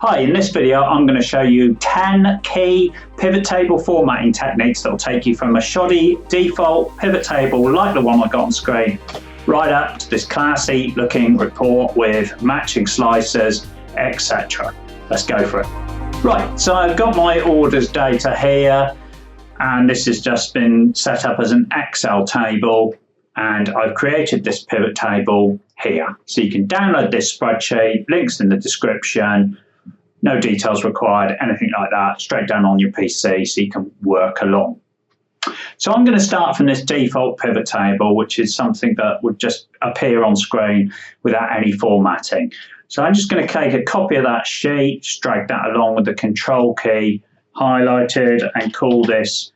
Hi, in this video I'm going to show you 10 key pivot table formatting techniques that will take you from a shoddy default pivot table like the one I got on screen right up to this classy looking report with matching slices, etc. Let's go for it. Right, so I've got my orders data here and this has just been set up as an Excel table, and I've created this pivot table here. So you can download this spreadsheet, links in the description. No details required, anything like that, straight down on your PC so you can work along. So I'm going to start from this default pivot table, which is something that would just appear on screen without any formatting. So I'm just going to take a copy of that sheet, just drag that along with the control key highlighted and call this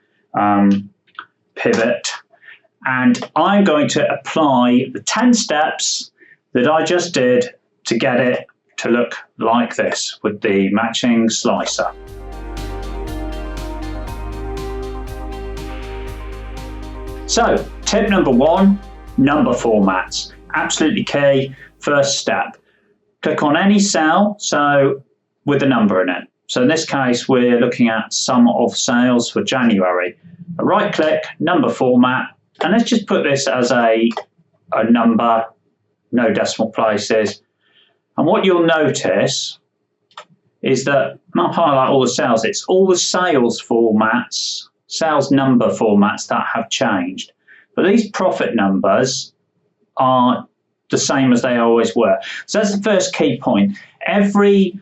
pivot. And I'm going to apply the 10 steps that I just did to get it to look like this with the matching slicer. So tip number one, number formats. Absolutely key, first step. Click on any cell, so with a number in it. So in this case, we're looking at sum of sales for January. Right click, number format, and let's just put this as a number, no decimal places. And what you'll notice is that I'll highlight all the cells. It's all the sales formats, sales number formats that have changed. But these profit numbers are the same as they always were. So that's the first key point. Every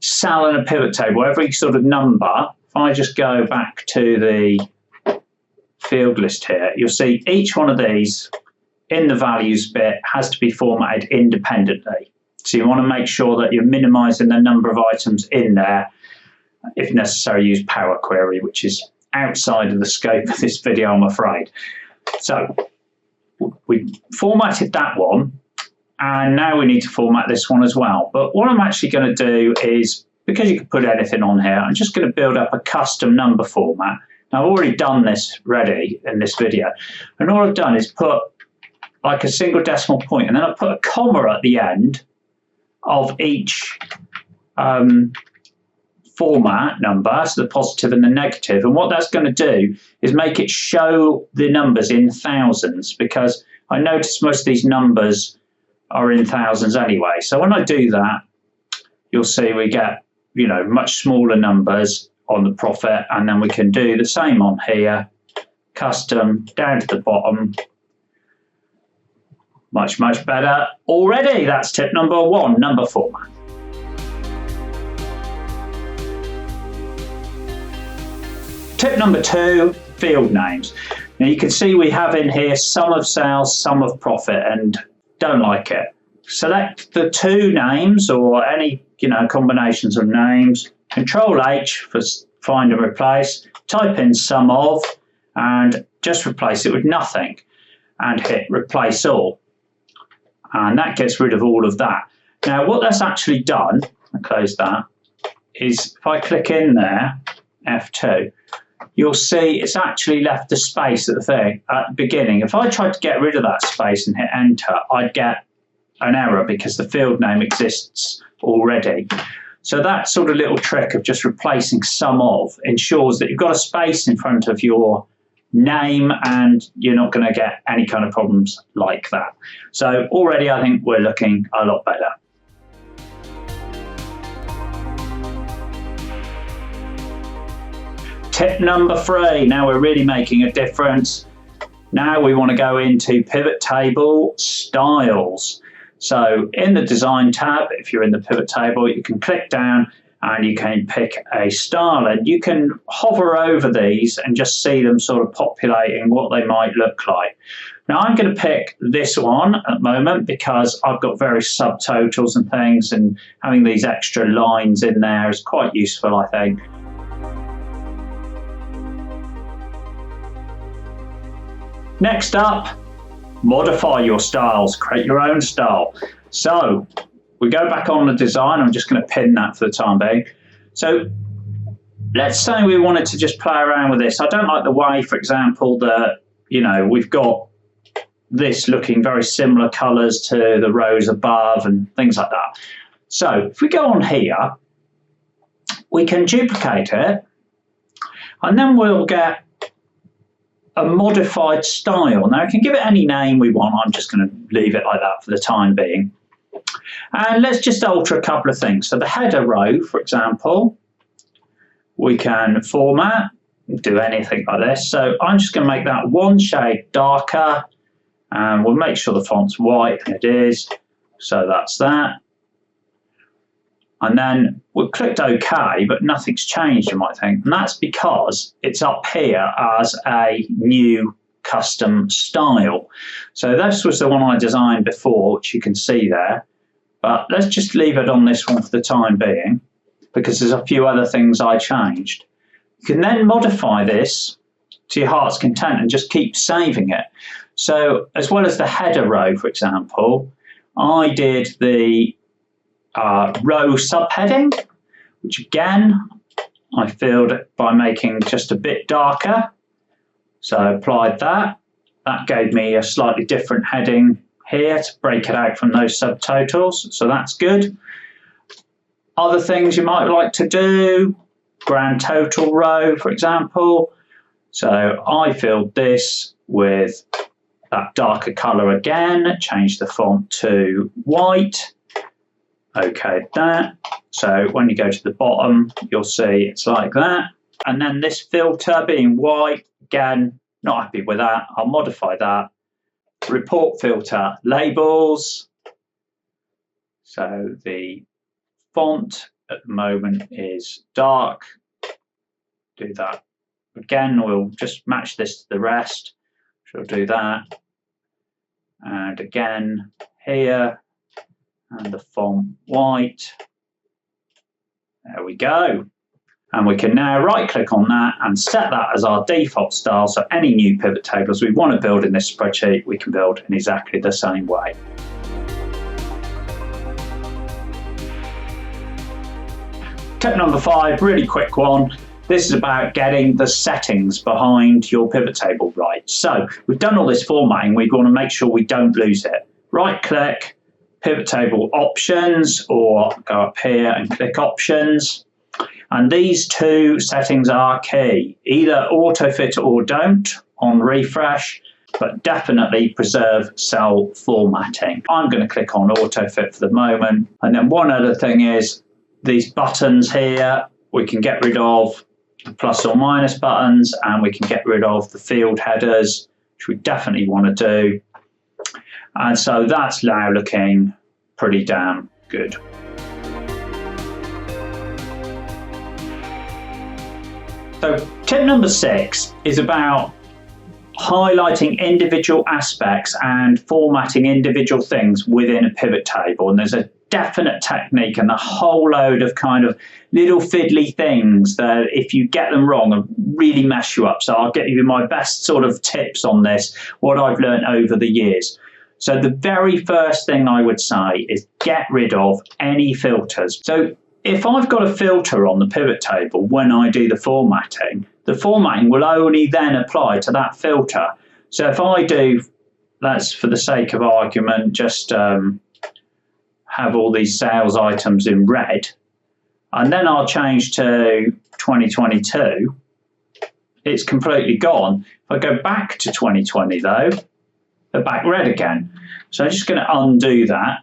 cell in a pivot table, every sort of number, if I just go back to the field list here, you'll see each one of these in the values bit has to be formatted independently. So you want to make sure that you're minimizing the number of items in there. If necessary, use Power Query, which is outside of the scope of this video, I'm afraid. So we formatted that one, and now we need to format this one as well. But what I'm actually going to do is, because you can put anything on here, I'm just going to build up a custom number format. Now, I've already done this ready in this video, and all I've done is put like a single decimal point, and then I put a comma at the end of each format number, so the positive and the negative. And what that's going to do is make it show the numbers in thousands, because I notice most of these numbers are in thousands anyway. So when I do that, you'll see we get, you know, much smaller numbers on the profit, and then we can do the same on here, custom down to the bottom. Much better already. That's tip number one, number format. Tip number two, field names. Now you can see we have in here sum of sales, sum of profit, and don't like it. Select the two names or any, combinations of names. Control H for find and replace. Type in sum of and just replace it with nothing and hit replace all. And that gets rid of all of that. Now, what that's actually done, I'll close that, is if I click in there, F2, you'll see it's actually left the space at the beginning. If I tried to get rid of that space and hit enter, I'd get an error because the field name exists already. So that sort of little trick of just replacing sum of ensures that you've got a space in front of your name and you're not going to get any kind of problems like that. So already I think we're looking a lot better. Tip number three, now we're really making a difference. Now we want to go into pivot table styles. So in the design tab, if you're in the pivot table, you can click down and you can pick a style, and you can hover over these and just see them sort of populating what they might look like. Now I'm going to pick this one at the moment because I've got various subtotals and things, and having these extra lines in there is quite useful, I think. Next up, modify your styles, create your own style. So we go back on the design. I'm just going to pin that for the time being. So let's say we wanted to just play around with this. I don't like the way, for example, that, we've got this looking very similar colours to the rows above and things like that. So if we go on here we can duplicate it, and then we'll get a modified style. Now we can give it any name we want. I'm just going to leave it like that for the time being. And let's just alter a couple of things. So the header row, for example, we can format, do anything like this. So I'm just going to make that one shade darker, and we'll make sure the font's white, and it is. So that's that. And then we've clicked OK, but nothing's changed, you might think. And that's because it's up here as a new custom style. So this was the one I designed before, which you can see there. But let's just leave it on this one for the time being, because there's a few other things I changed. You can then modify this to your heart's content and just keep saving it. So as well as the header row, for example, I did the row subheading, which again I filled by making just a bit darker. So I applied that. That gave me a slightly different heading here to break it out from those subtotals. So that's good. Other things you might like to do, grand total row, for example. So I filled this with that darker color again, changed the font to white. Okay, that. So when you go to the bottom, you'll see it's like that. And then this filter being white, again, not happy with that. I'll modify that. Report filter labels. So the font at the moment is dark. Do that. Again, we'll just match this to the rest. So we'll do that. And again, here. And the font white. There we go. And we can now right click on that and set that as our default style. So any new pivot tables we want to build in this spreadsheet, we can build in exactly the same way. Tip number 5, really quick one. This is about getting the settings behind your pivot table right. So we've done all this formatting. We want to make sure we don't lose it. Right click, pivot table options, or go up here and click options. And these two settings are key. Either auto fit or don't on refresh, but definitely preserve cell formatting. I'm going to click on auto fit for the moment. And then one other thing is these buttons here, we can get rid of the plus or minus buttons, and we can get rid of the field headers, which we definitely want to do. And so that's now looking pretty damn good. So tip number 6 is about highlighting individual aspects and formatting individual things within a pivot table. And there's a definite technique and a whole load of kind of little fiddly things that if you get them wrong will really mess you up. So I'll get you my best sort of tips on this, what I've learned over the years. So the very first thing I would say is get rid of any filters. So if I've got a filter on the pivot table when I do the formatting will only then apply to that filter. So if I do, let's for the sake of argument, just have all these sales items in red, and then I'll change to 2022, it's completely gone. If I go back to 2020 though, they're back red again. So I'm just going to undo that.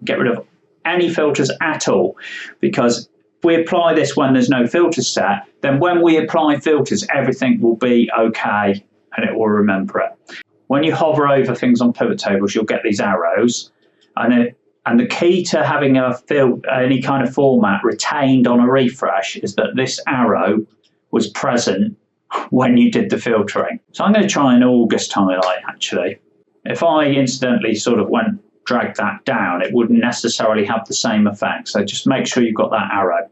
Get rid of any filters at all, because if we apply this when there's no filters set, then when we apply filters, everything will be okay and it will remember it. When you hover over things on pivot tables, you'll get these arrows, and the key to having any kind of format retained on a refresh is that this arrow was present when you did the filtering. So I'm going to try an August highlight actually. If I incidentally sort of drag that down, it wouldn't necessarily have the same effect. So just make sure you've got that arrow.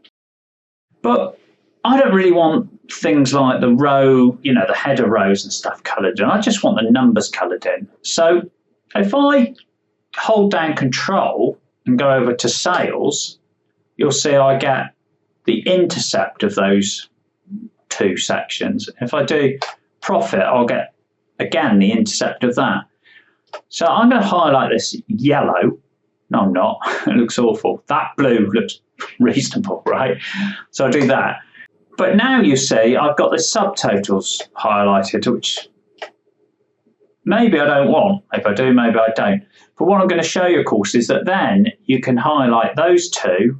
But I don't really want things like the row, the header rows and stuff coloured in. I just want the numbers coloured in. So if I hold down Control and go over to Sales, you'll see I get the intercept of those two sections. If I do Profit, I'll get, again, the intercept of that. So I'm going to highlight this yellow, No, I'm not. It looks awful. That blue looks reasonable, right? So I do that. But now you see I've got the subtotals highlighted, which maybe I don't want. Maybe I do, maybe I don't. But what I'm going to show you, of course, is that then you can highlight those two.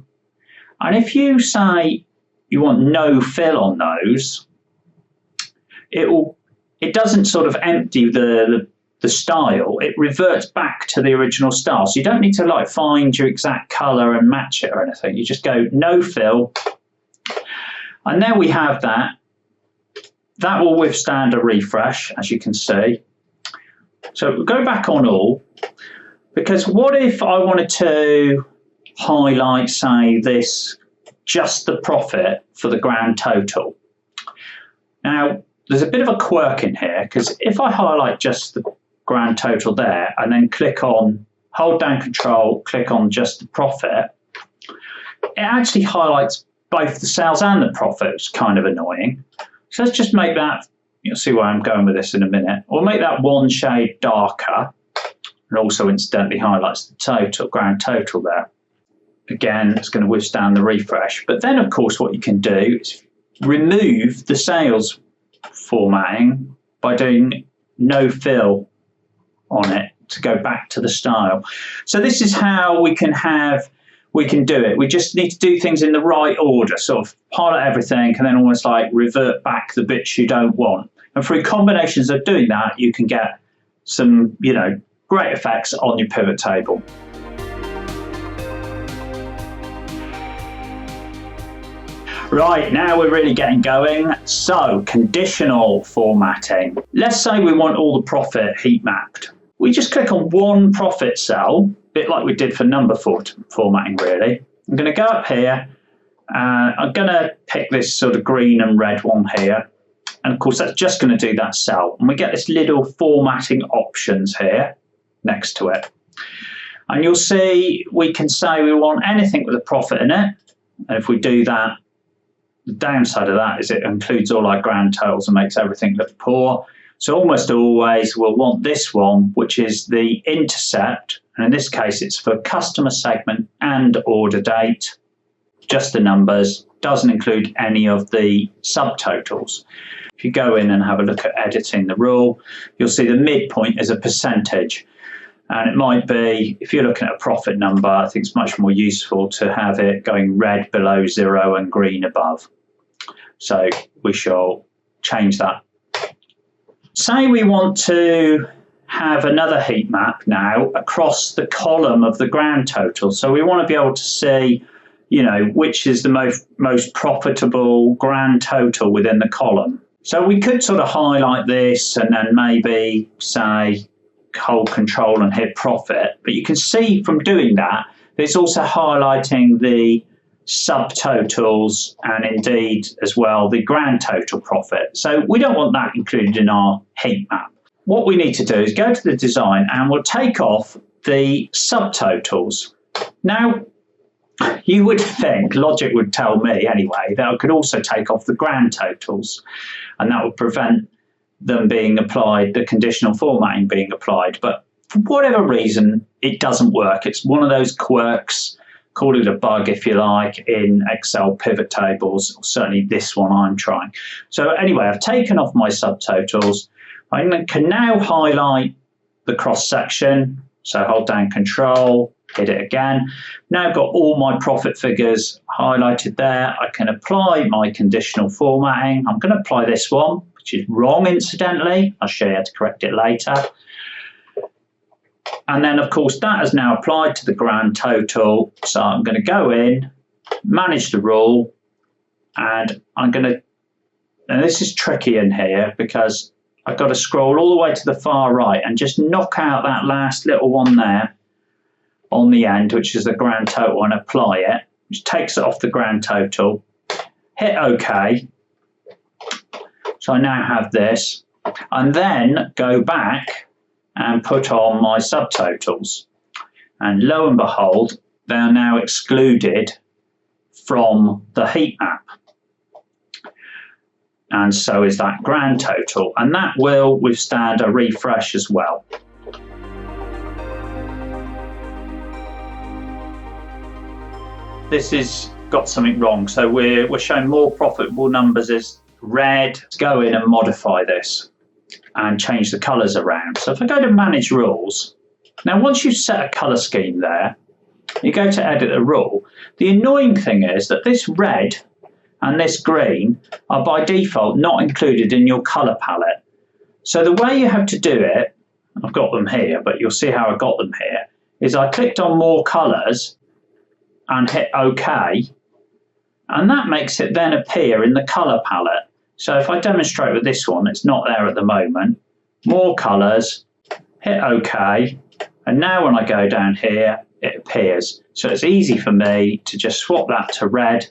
And if you say you want no fill on those, it doesn't sort of empty the style. It reverts back to the original style. So you don't need to like find your exact color and match it or anything. You just go no fill. And there we have that. That will withstand a refresh, as you can see. So go back on all, because what if I wanted to highlight, say, this, just the profit for the grand total? Now, there's a bit of a quirk in here, because if I highlight just the grand total there and then click on, hold down Control, click on just the profit, it actually highlights both the sales and the profit. It's kind of annoying. So let's just make that, you'll see where I'm going with this in a minute. We'll make that one shade darker, and also incidentally highlights the total, grand total there. Again, it's going to withstand the refresh. But then, of course, what you can do is remove the sales formatting by doing no fill on it to go back to the style. So this is how we can do it. We just need to do things in the right order, sort of highlight everything and then almost like revert back the bits you don't want. And through combinations of doing that, you can get some, great effects on your pivot table. Right, now we're really getting going. So, conditional formatting. Let's say we want all the profit heat mapped. We just click on one profit cell, a bit like we did for number formatting really. I'm going to go up here, I'm going to pick this sort of green and red one here. And of course that's just going to do that cell. And we get this little formatting options here next to it. And you'll see we can say we want anything with a profit in it. And if we do that, the downside of that is it includes all our grand totals and makes everything look poor. So almost always we'll want this one, which is the intercept. And in this case, it's for customer segment and order date, just the numbers, doesn't include any of the subtotals. If you go in and have a look at editing the rule, you'll see the midpoint is a percentage. And it might be, if you're looking at a profit number, I think it's much more useful to have it going red below 0 and green above. So we shall change that. Say we want to have another heat map now across the column of the grand total. So we want to be able to see, which is the most profitable grand total within the column. So we could sort of highlight this and then maybe say hold Control and hit profit. But you can see from doing that, it's also highlighting the subtotals and indeed as well the grand total profit. So we don't want that included in our heat map. What we need to do is go to the design and we'll take off the subtotals. Now, you would think, logic would tell me anyway, that I could also take off the grand totals and that would prevent them being applied, the conditional formatting being applied. But for whatever reason, it doesn't work. It's one of those quirks, call it a bug if you like, in Excel pivot tables, or certainly this one I'm trying. So anyway, I've taken off my subtotals. I can now highlight the cross section. So hold down Control, hit it again. Now I've got all my profit figures highlighted there. I can apply my conditional formatting. I'm going to apply this one, which is wrong incidentally. I'll show you how to correct it later. And then, of course, that is now applied to the grand total. So I'm going to go in, manage the rule, and I'm going to, and this is tricky in here because I've got to scroll all the way to the far right and just knock out that last little one there on the end, which is the grand total, and apply it, which takes it off the grand total. Hit OK. So I now have this, and then go back and put on my subtotals. And lo and behold, they are now excluded from the heat map. And so is that grand total. And that will withstand a refresh as well. this is got something wrong. So we're showing more profitable numbers as red. Let's go in and modify this and change the colors around. So if I go to manage rules, now once you've set a color scheme there, you go to edit a rule. The annoying thing is that this red and this green are by default not included in your color palette. So the way you have to do it, I've got them here, but you'll see how I got them here, is I clicked on more colors and hit OK, and that makes it then appear in the color palette. So if I demonstrate with this one, it's not there at the moment. More colors, hit OK, and now when I go down here, it appears. So it's easy for me to just swap that to red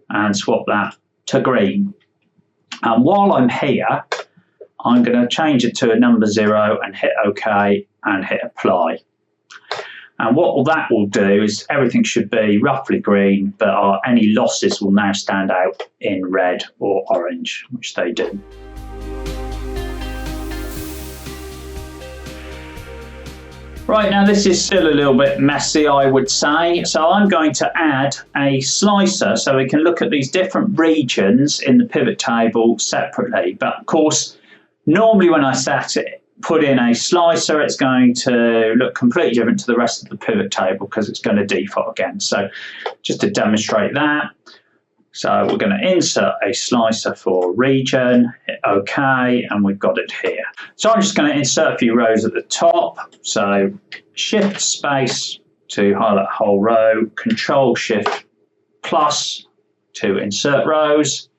and swap that to green. And while I'm here, I'm going to change it to a number 0 and hit OK and hit apply. And what that will do is everything should be roughly green, but any losses will now stand out in red or orange, which they do. Right, now this is still a little bit messy, I would say. So I'm going to add a slicer so we can look at these different regions in the pivot table separately. But of course, normally when I put in a slicer, it's going to look completely different to the rest of the pivot table because it's going to default again. So just to demonstrate that, so we're going to insert a slicer for region, hit OK, and we've got it here. So I'm just going to insert a few rows at the top. So Shift space to highlight whole row, Control Shift plus to insert rows.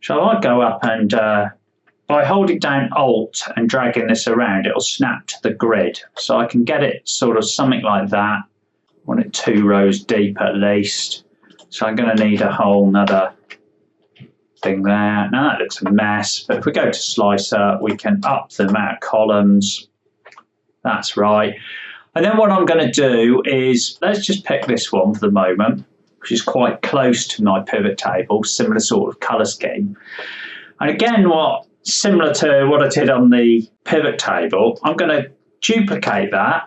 So I go up and by holding down Alt and dragging this around, it'll snap to the grid. So I can get it sort of something like that. I want it 2 rows deep at least. So I'm going to need a whole nother thing there. Now that looks a mess, but if we go to slicer, we can up the amount of columns. That's right. And then what I'm going to do is, let's just pick this one for the moment, which is quite close to my pivot table, similar sort of color scheme. And again, similar to what I did on the pivot table, I'm going to duplicate that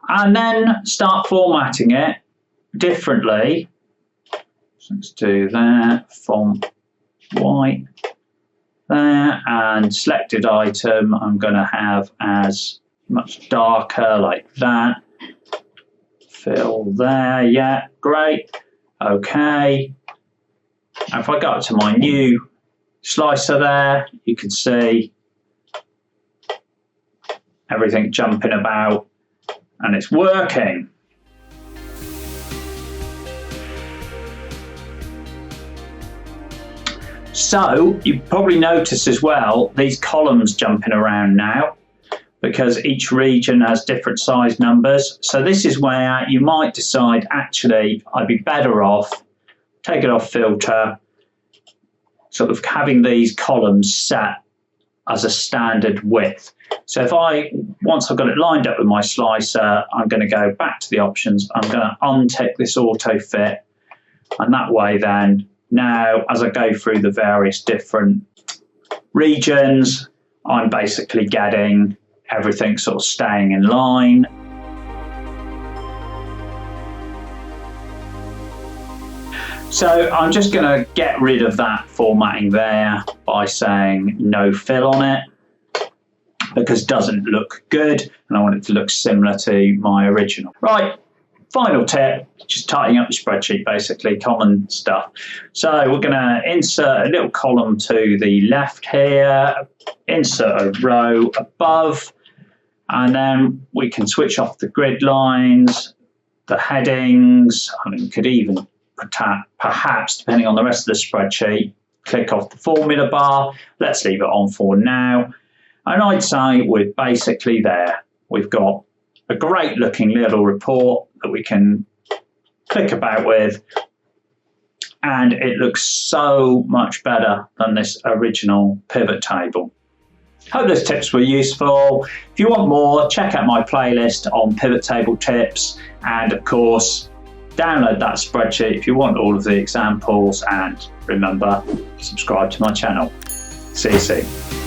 and then start formatting it differently. So let's do that, font white there, and selected item I'm going to have as much darker like that. Fill there, yeah, great, okay. And if I go up to my new slicer there, you can see everything jumping about and it's working. So you probably notice as well these columns jumping around now because each region has different size numbers. So this is where you might decide, actually, I'd be better off, take it off filter, sort of having these columns set as a standard width. So once I've got it lined up with my slicer, I'm going to go back to the options. I'm going to untick this auto fit, and that way then, now as I go through the various different regions, I'm basically getting everything sort of staying in line. So I'm just going to get rid of that formatting there by saying no fill on it, because it doesn't look good and I want it to look similar to my original. Right, final tip, just tidying up the spreadsheet, basically, common stuff. So we're going to insert a little column to the left here, insert a row above, and then we can switch off the grid lines, the headings. I mean, we could even perhaps, depending on the rest of the spreadsheet, click off the formula bar. Let's leave it on for now. And I'd say we're basically there. We've got a great looking little report that we can click about with, and it looks so much better than this original pivot table. Hope those tips were useful. If you want more, check out my playlist on pivot table tips, and of course, download that spreadsheet if you want all of the examples, and remember, subscribe to my channel. See you soon.